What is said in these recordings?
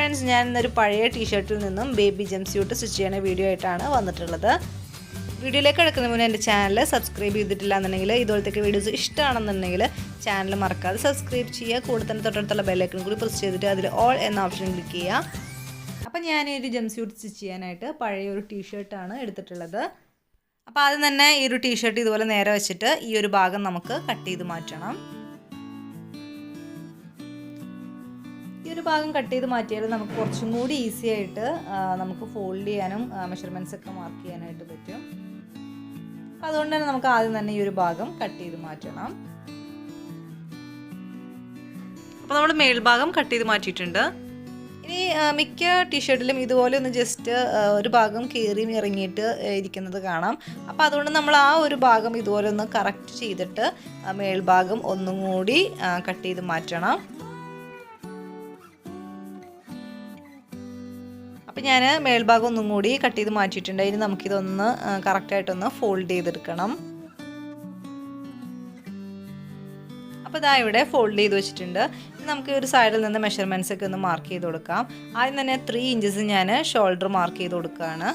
Friends, ഞാൻ ഇന്നൊരു പഴയ ടീഷർട്ടിൽ നിന്നും ബേബി ജംപ്സ്യൂട്ട് സ്റ്റിച്ച് ചെയ്യുന്ന വീഡിയോ ആയിട്ടാണ് വന്നിട്ടുള്ളത്. വീഡിയോയിലേക്ക് കിടക്കുന്ന മുന്നേ എൻ്റെ ചാനൽ സബ്സ്ക്രൈബ് ചെയ്തിട്ടില്ല എന്നുണ്ടെങ്കിൽ, ഇതുപോലത്തെ വീഡിയോസ് ഇഷ്ടമാണെന്നുണ്ടെങ്കിൽ ചാനൽ മറക്കാതെ സബ്സ്ക്രൈബ് ചെയ്യുക. കൂടെ തന്നെ തൊട്ടടുത്തുള്ള ബെല്ലൈക്കൺ കൂടി പ്രസ് ചെയ്തിട്ട് അതിൽ ഓൾ എന്ന ഓപ്ഷൻ ക്ലിക്ക് ചെയ്യുക. അപ്പോൾ ഞാൻ ഈ ഒരു ജംപ്സ്യൂട്ട് സ്റ്റിച്ച് ചെയ്യാനായിട്ട് പഴയ ഒരു ടീഷർട്ടാണ് എടുത്തിട്ടുള്ളത്. അപ്പോൾ ആദ്യം തന്നെ ഈ ഒരു ടീഷർട്ട് ഇതുപോലെ നേരെ വെച്ചിട്ട് ഈ ഒരു ഭാഗം നമുക്ക് കട്ട് ചെയ്ത് മാറ്റണം. ഈ ഒരു ഭാഗം കട്ട് ചെയ്ത് മാറ്റിയാൽ നമുക്ക് കുറച്ചും കൂടി ഈസി ആയിട്ട് നമുക്ക് ഫോൾഡ് ചെയ്യാനും മെഷർമെൻറ്റ്സ് ഒക്കെ മാർക്ക് ചെയ്യാനായിട്ട് പറ്റും. അപ്പോൾ അതുകൊണ്ട് തന്നെ നമുക്ക് ആദ്യം തന്നെ ഈ ഒരു ഭാഗം കട്ട് ചെയ്ത് മാറ്റണം. അപ്പോൾ നമ്മൾ മേൽഭാഗം കട്ട് ചെയ്ത് മാറ്റിയിട്ടുണ്ട്. ഇനി മിക്ക ടീഷർട്ടിലും ഇതുപോലെ ഒന്ന് ജസ്റ്റ് ഒരു ഭാഗം കയറി ഇറങ്ങിയിട്ട് ഇരിക്കുന്നത് കാണാം. അപ്പോൾ അതുകൊണ്ട് നമ്മൾ ആ ഒരു ഭാഗം ഇതുപോലെ ഒന്ന് കറക്റ്റ് ചെയ്തിട്ട് മേൽഭാഗം ഒന്നും കൂടി കട്ട് ചെയ്ത് മാറ്റണം. അപ്പോൾ ഞാൻ മേൽഭാഗം ഒന്നും കൂടി കട്ട് ചെയ്ത് മാറ്റിയിട്ടുണ്ട്. ഇനി നമുക്കിതൊന്ന് കറക്റ്റായിട്ടൊന്ന് ഫോൾഡ് ചെയ്തെടുക്കണം. അപ്പോൾ ഇതാ ഇവിടെ ഫോൾഡ് ചെയ്ത് വെച്ചിട്ടുണ്ട്. ഇനി നമുക്ക് ഒരു സൈഡിൽ നിന്ന് മെഷർമെൻറ്റ്സ് ഒക്കെ ഒന്ന് മാർക്ക് ചെയ്ത് കൊടുക്കാം. ആദ്യം തന്നെ 3 ഇഞ്ചസ് ഞാൻ ഷോൾഡർ മാർക്ക് ചെയ്ത് കൊടുക്കുകയാണ്.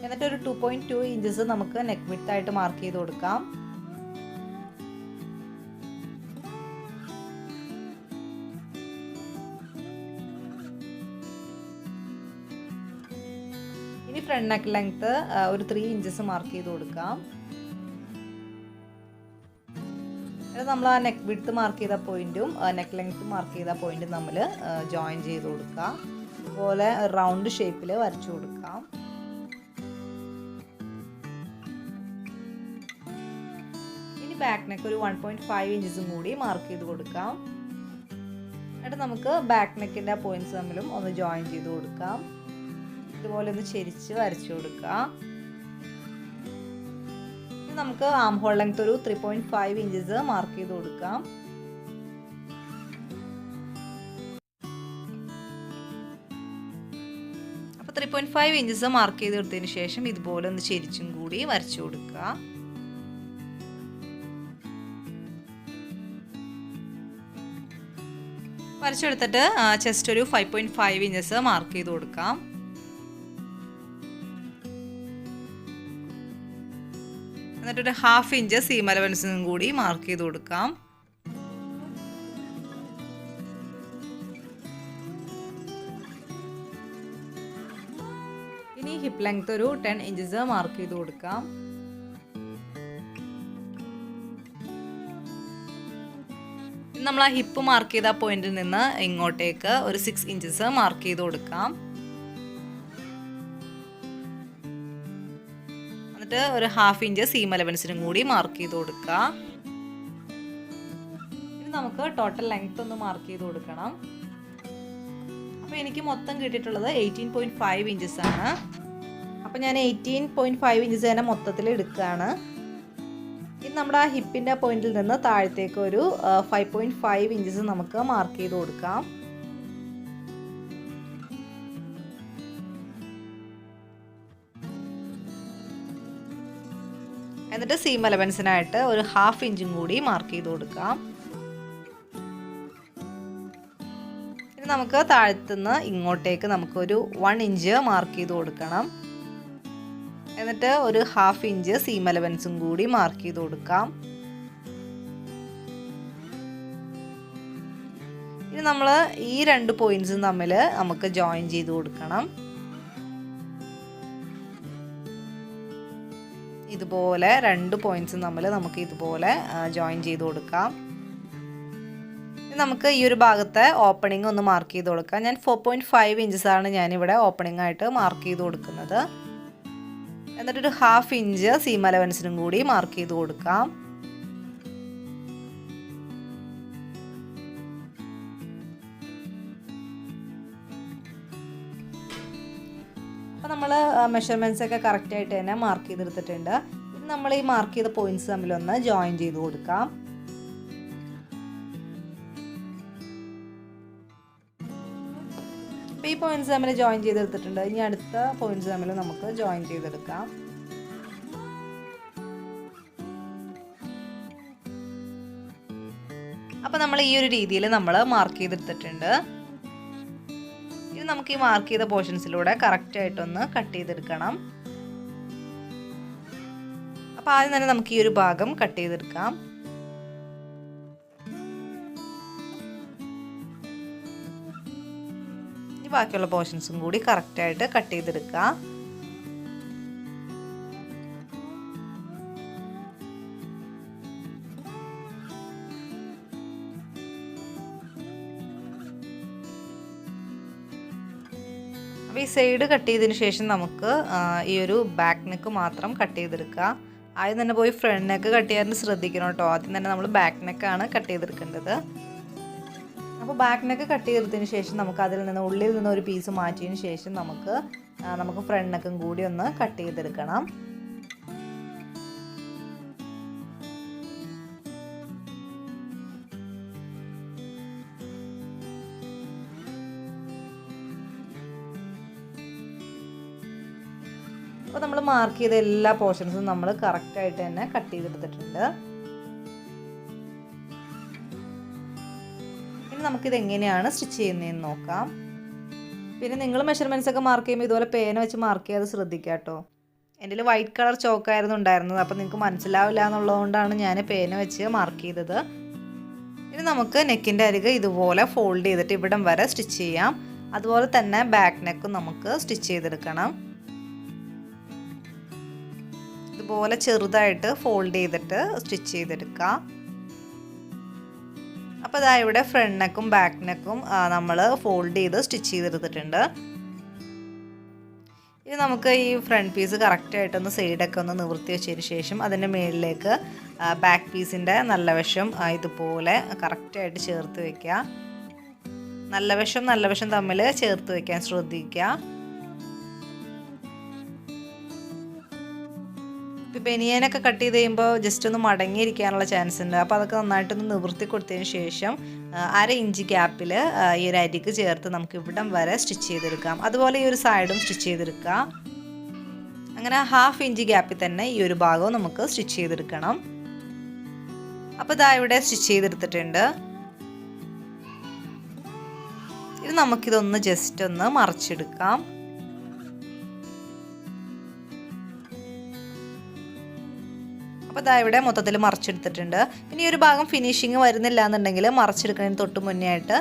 എന്നിട്ടൊരു 2.2 ഇഞ്ചസ് നമുക്ക് നെക്ക് വിഡ്ത്ത് ആയിട്ട് മാർക്ക് ചെയ്ത് കൊടുക്കാം. ഇനി ഫ്രണ്ട് നെക്ക് ലെങ്ത്ത് ഒരു 3 ഇഞ്ചസ് മാർക്ക് ചെയ്ത് കൊടുക്കാം. എന്നിട്ട് നമ്മൾ ആ നെക്ക് വിഡ്ത്ത് മാർക്ക് ചെയ്ത പോയിന്റും നെക്ക് ലെങ്ത്ത് മാർക്ക് ചെയ്ത പോയിന്റും നമ്മൾ ജോയിൻ ചെയ്ത് കൊടുക്കാം. അതുപോലെ റൗണ്ട് ഷേപ്പിൽ വരച്ചു കൊടുക്കാം. ഇനി ബാക്ക് നെക്ക് ഒരു 1.5 ഇഞ്ചസും കൂടി മാർക്ക് ചെയ്ത് കൊടുക്കാം. എന്നിട്ട് നമുക്ക് ബാക്ക് നെക്കിൻ്റെ പോയിന്റ്സ് തമ്മിലും ഒന്ന് ജോയിൻ ചെയ്ത് കൊടുക്കാം. ഇതുപോലെ ഒന്ന് ചെരിച്ച് വരച്ചു കൊടുക്കുക. ഇനി നമുക്ക് ആം ഹോൾ ലെങ്ത് ഒരു 3.5 ഇഞ്ചസ് മാർക്ക് ചെയ്ത് കൊടുക്കാം. അപ്പോൾ 3.5 ഇഞ്ചസ് മാർക്ക് ചെയ്ത് കൊടുത്തതിന് ശേഷം ഇതുപോലെ ഒന്ന് ചെരിച്ചും കൂടി വരച്ചു കൊടുക്കുക. വരച്ചെടുത്തിട്ട് ചെസ്റ്റ് ഒരു 5.5 ഇഞ്ചസ് മാർക്ക് ചെയ്ത് കൊടുക്കാം. എന്നിട്ടൊരു 1/2 ഇഞ്ച് സീം അലവൻസിനും കൂടി മാർക്ക് ചെയ്ത് കൊടുക്കാം. ഇനി ഹിപ്പ് ലെങ്ത് ഒരു 10 ഇഞ്ചസ് മാർക്ക് ചെയ്ത് കൊടുക്കാം. നമ്മൾ ആ ഹിപ്പ് മാർക്ക് ചെയ്ത പോയിന്റിൽ നിന്ന് ഇങ്ങോട്ടേക്ക് ഒരു 6 ഇഞ്ചസ് മാർക്ക് ചെയ്ത് കൊടുക്കാം. എന്നിട്ട് ഒരു 1/2 ഇഞ്ച് സീം അലവൻസിനും കൂടി മാർക്ക് ചെയ്ത് കൊടുക്കുക. ഇനി നമുക്ക് ടോട്ടൽ ലെങ്ത് ഒന്ന് മാർക്ക് ചെയ്ത് കൊടുക്കണം. അപ്പോൾ എനിക്ക് മൊത്തം കിട്ടിയിട്ടുള്ളത് 18.5 ഇഞ്ചസ് ആണ്. അപ്പോൾ ഞാൻ 18.5 ഇഞ്ചസ് തന്നെ മൊത്തത്തിൽ എടുക്കുകയാണ്. ഇനി നമ്മുടെ ആ ഹിപ്പിൻ്റെ പോയിന്റിൽ നിന്ന് താഴത്തേക്ക് ഒരു 5.5 ഇഞ്ചസ് നമുക്ക് മാർക്ക് ചെയ്ത് കൊടുക്കാം. എന്നിട്ട് സീം അലവൻസിനായിട്ട് ഒരു 1/2 ഇഞ്ചും കൂടി മാർക്ക് ചെയ്ത് കൊടുക്കാം. ഇനി നമുക്ക് താഴത്തുനിന്ന് ഇങ്ങോട്ടേക്ക് നമുക്കൊരു 1 ഇഞ്ച് മാർക്ക് ചെയ്ത് കൊടുക്കണം. എന്നിട്ട് ഒരു 1/2 ഇഞ്ച് സീം അലവൻസും കൂടി മാർക്ക് ചെയ്ത് കൊടുക്കാം. ഇനി നമ്മൾ ഈ 2 പോയിന്റ്സും തമ്മിൽ നമുക്ക് ജോയിൻ ചെയ്ത് കൊടുക്കണം. ഇതുപോലെ 2 പോയിന്റ്സും തമ്മിൽ നമുക്ക് ഇതുപോലെ ജോയിൻ ചെയ്ത് കൊടുക്കാം. നമുക്ക് ഈ ഒരു ഭാഗത്തെ ഓപ്പണിംഗ് ഒന്ന് മാർക്ക് ചെയ്ത് കൊടുക്കാം. ഞാൻ 4.5 ഇഞ്ചസ് ആണ് ഞാനിവിടെ ഓപ്പണിംഗ് ആയിട്ട് മാർക്ക് ചെയ്ത് കൊടുക്കുന്നത്. എന്നിട്ടൊരു 1/2 ഇഞ്ച് സീം അലവൻസിനും കൂടി മാർക്ക് ചെയ്ത് കൊടുക്കാം. അപ്പോൾ നമ്മൾ മെഷർമെൻറ്റ്സ് ഒക്കെ കറക്റ്റായിട്ട് തന്നെ മാർക്ക് ചെയ്തെടുത്തിട്ടുണ്ട്. ഇനി നമ്മൾ ഈ മാർക്ക് ചെയ്ത പോയിന്റ്സ് തമ്മിലൊന്ന് ജോയിൻ ചെയ്ത് കൊടുക്കാം. അപ്പോൾ ഈ പോയിന്റ്സ് തമ്മിൽ ജോയിൻ ചെയ്തെടുത്തിട്ടുണ്ട്. ഇനി അടുത്ത പോയിന്റ്സ് തമ്മിൽ നമുക്ക് ജോയിൻ ചെയ്തെടുക്കാം. അപ്പോൾ നമ്മൾ ഈ ഒരു രീതിയിൽ നമ്മൾ മാർക്ക് ചെയ്തെടുത്തിട്ടുണ്ട്. ഇനി നമുക്ക് ഈ മാർക്ക് ചെയ്ത പോർഷൻസിലൂടെ കറക്റ്റായിട്ടൊന്ന് കട്ട് ചെയ്തെടുക്കണം. അപ്പോൾ ആദ്യം തന്നെ നമുക്ക് ഈ ഒരു ഭാഗം കട്ട് ചെയ്തെടുക്കാം. ഈ ബാക്കിയുള്ള പോർഷൻസും കൂടി കറക്റ്റായിട്ട് കട്ട് ചെയ്തെടുക്കാം. അപ്പോൾ ഈ സൈഡ് കട്ട് ചെയ്തതിന് ശേഷം നമുക്ക് ഈ ഒരു ബാക്ക് നെക്ക് മാത്രം കട്ട് ചെയ്തെടുക്കുക. ആദ്യം തന്നെ പോയി ഫ്രണ്ട് നെക്ക് കട്ട് ചെയ്യാൻ ശ്രദ്ധിക്കണം കേട്ടോ. ആദ്യം തന്നെ നമ്മൾ ബാക്ക് നെക്കാണ് കട്ട് ചെയ്തെടുക്കേണ്ടത്. അപ്പോൾ ബാക്ക് നെക്ക് കട്ട് ചെയ്തതിന് ശേഷം നമുക്ക് അതിൽ നിന്ന് ഉള്ളിൽ നിന്ന് ഒരു പീസ് മാറ്റിയതിന് ശേഷം നമുക്ക് ഫ്രണ്ട് നെക്കും കൂടി ഒന്ന് കട്ട് ചെയ്തെടുക്കണം. അപ്പോൾ നമ്മൾ മാർക്ക് ചെയ്ത എല്ലാ പോർഷൻസും നമ്മൾ കറക്റ്റായിട്ട് തന്നെ കട്ട് ചെയ്തെടുത്തിട്ടുണ്ട്. ഇനി നമുക്കിത് എങ്ങനെയാണ് സ്റ്റിച്ച് ചെയ്യുന്നതെന്ന് നോക്കാം. പിന്നെ നിങ്ങൾ മെഷർമെൻറ്റ്സ് ഒക്കെ മാർക്ക് ചെയ്യുമ്പോൾ ഇതുപോലെ പേന വെച്ച് മാർക്ക് ചെയ്യാതെ ശ്രദ്ധിക്കുക കേട്ടോ. എൻ്റെ വൈറ്റ് കളർ ചോക്കായിരുന്നു ഉണ്ടായിരുന്നത്. അപ്പോൾ നിങ്ങൾക്ക് മനസ്സിലാവില്ല എന്നുള്ളതുകൊണ്ടാണ് ഞാൻ പേന വെച്ച് മാർക്ക് ചെയ്തത്. ഇനി നമുക്ക് നെക്കിൻ്റെ അരികെ ഇതുപോലെ ഫോൾഡ് ചെയ്തിട്ട് ഇവിടം വരെ സ്റ്റിച്ച് ചെയ്യാം. അതുപോലെ തന്നെ ബാക്ക് നെക്കും നമുക്ക് സ്റ്റിച്ച് ചെയ്തെടുക്കണം. ഇതുപോലെ ചെറുതായിട്ട് ഫോൾഡ് ചെയ്തിട്ട് സ്റ്റിച്ച് ചെയ്തെടുക്കാം. അപ്പോൾ ഇതാ ഇവിടെ ഫ്രണ്ട് നെക്കും ബാക്ക് നെക്കും നമ്മൾ ഫോൾഡ് ചെയ്ത് സ്റ്റിച്ച് ചെയ്തെടുത്തിട്ടുണ്ട്. ഇനി നമുക്ക് ഈ ഫ്രണ്ട് പീസ് കറക്റ്റായിട്ടൊന്ന് സൈഡൊക്കെ ഒന്ന് നിവർത്തി വെച്ചതിന് ശേഷം അതിൻ്റെ മുകളിലേക്ക് ബാക്ക് പീസിൻ്റെ നല്ല വശം ഇതുപോലെ കറക്റ്റായിട്ട് ചേർത്ത് വയ്ക്കുക. നല്ല വശം തമ്മിൽ ചേർത്ത് വയ്ക്കാൻ ശ്രദ്ധിക്കുക. ഇപ്പോൾ ബനിയനൊക്കെ കട്ട് ചെയ്ത് കഴിയുമ്പോൾ ജസ്റ്റ് ഒന്ന് മടങ്ങിയിരിക്കാനുള്ള ചാൻസ് ഉണ്ട്. അപ്പോൾ അതൊക്കെ നന്നായിട്ടൊന്ന് നിവർത്തി കൊടുത്തതിന് ശേഷം 1/2 ഇഞ്ച് ഗ്യാപ്പിൽ ഈ ഒരു അരിക്ക് ചേർത്ത് നമുക്ക് ഇവിടം വരെ സ്റ്റിച്ച് ചെയ്തെടുക്കാം. അതുപോലെ ഈ ഒരു സൈഡും സ്റ്റിച്ച് ചെയ്തെടുക്കാം. അങ്ങനെ 1/2 ഇഞ്ച് ഗ്യാപ്പിൽ തന്നെ ഈ ഒരു ഭാഗവും നമുക്ക് സ്റ്റിച്ച് ചെയ്തെടുക്കണം. അപ്പോൾ ഇതാ ഇവിടെ സ്റ്റിച്ച് ചെയ്തെടുത്തിട്ടുണ്ട്. ഇത് നമുക്കിതൊന്ന് ജസ്റ്റ് ഒന്ന് മറിച്ചെടുക്കാം. അപ്പോൾ ഇതാ ഇവിടെ മൊത്തത്തിൽ മറിച്ചെടുത്തിട്ടുണ്ട്. ഇനി ഈ ഒരു ഭാഗം ഫിനിഷിങ് വരുന്നില്ല എന്നുണ്ടെങ്കിൽ മറിച്ചെടുക്കുന്നതിന് തൊട്ട് മുന്നേ ആയിട്ട്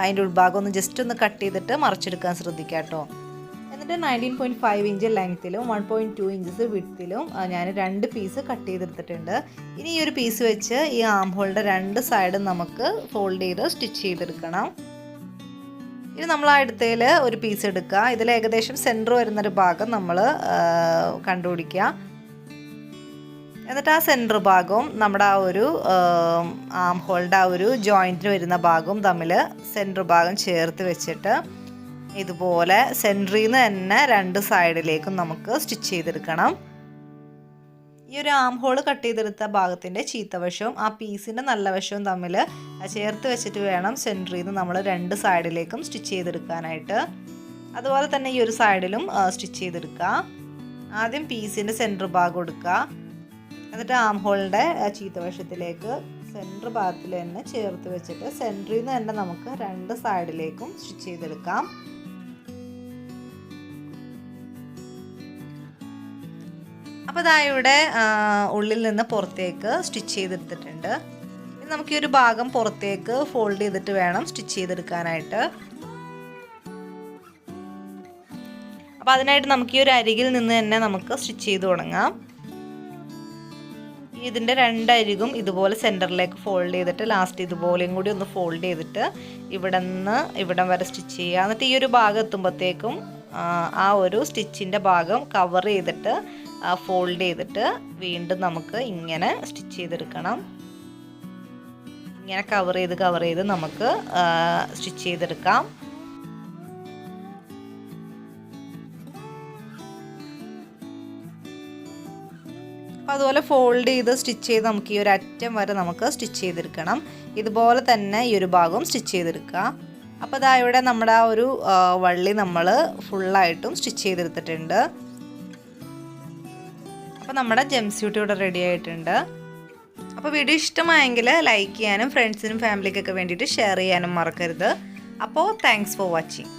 അതിൻ്റെ ഉൾഭാഗം ഒന്ന് ജസ്റ്റ് ഒന്ന് കട്ട് ചെയ്തിട്ട് മറിച്ചെടുക്കാൻ ശ്രദ്ധിക്കുക കേട്ടോ. എന്നിട്ട് 19.5 ഇഞ്ച് ലെങ്ത്തിലും 1.2 ഇഞ്ചസ് വിഡ്ത്തിലും ഞാൻ 2 പീസ് കട്ട് ചെയ്തെടുത്തിട്ടുണ്ട്. ഇനി ഈ ഒരു പീസ് വെച്ച് ഈ ആം ഹോളിൻ്റെ 2 സൈഡും നമുക്ക് ഫോൾഡ് ചെയ്ത് സ്റ്റിച്ച് ചെയ്തെടുക്കണം. ഇനി നമ്മൾ ആ എടുത്തതിൽ ഒരു പീസ് എടുക്കുക. ഇതിൽ ഏകദേശം സെൻറ്റർ വരുന്നൊരു ഭാഗം നമ്മൾ കണ്ടുപിടിക്കുക. എന്നിട്ട് ആ സെൻറ്റർ ഭാഗവും നമ്മുടെ ആ ഒരു ആം ഹോളിൻ്റെ ആ ഒരു ജോയിൻറ്റിന് വരുന്ന ഭാഗവും തമ്മിൽ സെൻറ്റർ ഭാഗം ചേർത്ത് വെച്ചിട്ട് ഇതുപോലെ സെൻറ്ററിൽ നിന്ന് തന്നെ 2 സൈഡിലേക്കും നമുക്ക് സ്റ്റിച്ച് ചെയ്തെടുക്കണം. ഈ ഒരു ആം ഹോൾ കട്ട് ചെയ്തെടുത്ത ഭാഗത്തിൻ്റെ ചീത്തവശവും ആ പീസിൻ്റെ നല്ല വശവും തമ്മിൽ ചേർത്ത് വെച്ചിട്ട് വേണം സെൻറ്ററിൽ നിന്ന് നമ്മൾ 2 സൈഡിലേക്കും സ്റ്റിച്ച് ചെയ്തെടുക്കാനായിട്ട്. അതുപോലെ തന്നെ ഈ ഒരു സൈഡിലും സ്റ്റിച്ച് ചെയ്തെടുക്കുക. ആദ്യം പീസിൻ്റെ സെൻറ്റർ ഭാഗം എടുക്കുക. എന്നിട്ട് ആം ഹോളിൻ്റെ ചീത്തവശത്തിലേക്ക് സെൻറ്റർ ഭാഗത്തിൽ തന്നെ ചേർത്ത് വെച്ചിട്ട് സെൻറ്ററിൽ നിന്ന് തന്നെ നമുക്ക് 2 സൈഡിലേക്കും സ്റ്റിച്ച് ചെയ്തെടുക്കാം. അപ്പോൾ ഇതാ ഇവിടെ ഉള്ളിൽ നിന്ന് പുറത്തേക്ക് സ്റ്റിച്ച് ചെയ്തെടുത്തിട്ടുണ്ട്. ഇനി നമുക്ക് ഈ ഒരു ഭാഗം പുറത്തേക്ക് ഫോൾഡ് ചെയ്തിട്ട് വേണം സ്റ്റിച്ച് ചെയ്തെടുക്കാനായിട്ട്. അപ്പോൾ അതിനായിട്ട് നമുക്ക് ഈ ഒരു അരികിൽ നിന്ന് തന്നെ നമുക്ക് സ്റ്റിച്ച് ചെയ്ത് തുടങ്ങാം. ഇതിൻ്റെ 2 അരികും ഇതുപോലെ സെൻറ്ററിലേക്ക് ഫോൾഡ് ചെയ്തിട്ട് ലാസ്റ്റ് ഇതുപോലെയും കൂടി ഒന്ന് ഫോൾഡ് ചെയ്തിട്ട് ഇവിടെ നിന്ന് ഇവിടം വരെ സ്റ്റിച്ച് ചെയ്യുക. എന്നിട്ട് ഈ ഒരു ഭാഗം എത്തുമ്പോഴത്തേക്കും ആ ഒരു സ്റ്റിച്ചിൻ്റെ ഭാഗം കവർ ചെയ്തിട്ട് ഫോൾഡ് ചെയ്തിട്ട് വീണ്ടും നമുക്ക് ഇങ്ങനെ സ്റ്റിച്ച് ചെയ്തെടുക്കണം. ഇങ്ങനെ കവർ ചെയ്ത് നമുക്ക് സ്റ്റിച്ച് ചെയ്തെടുക്കാം. അപ്പോൾ അതുപോലെ ഫോൾഡ് ചെയ്ത് സ്റ്റിച്ച് ചെയ്ത് നമുക്ക് ഈ ഒരു അറ്റം വരെ നമുക്ക് സ്റ്റിച്ച് ചെയ്തെടുക്കണം. ഇതുപോലെ തന്നെ ഈ ഒരു ഭാഗവും സ്റ്റിച്ച് ചെയ്തെടുക്കുക. അപ്പോൾ ഇതാ ഇവിടെ നമ്മുടെ ആ ഒരു വള്ളി നമ്മൾ ഫുള്ളായിട്ടും സ്റ്റിച്ച് ചെയ്തെടുത്തിട്ടുണ്ട്. അപ്പോൾ നമ്മുടെ ജംസ്യൂട്ട് ഇവിടെ റെഡി ആയിട്ടുണ്ട്. അപ്പോൾ വീഡിയോ ഇഷ്ടമായെങ്കിൽ ലൈക്ക് ചെയ്യാനും ഫ്രണ്ട്സിനും ഫാമിലിക്കൊക്കെ വേണ്ടിയിട്ട് ഷെയർ ചെയ്യാനും മറക്കരുത്. അപ്പോൾ താങ്ക്സ് ഫോർ വാച്ചിങ്.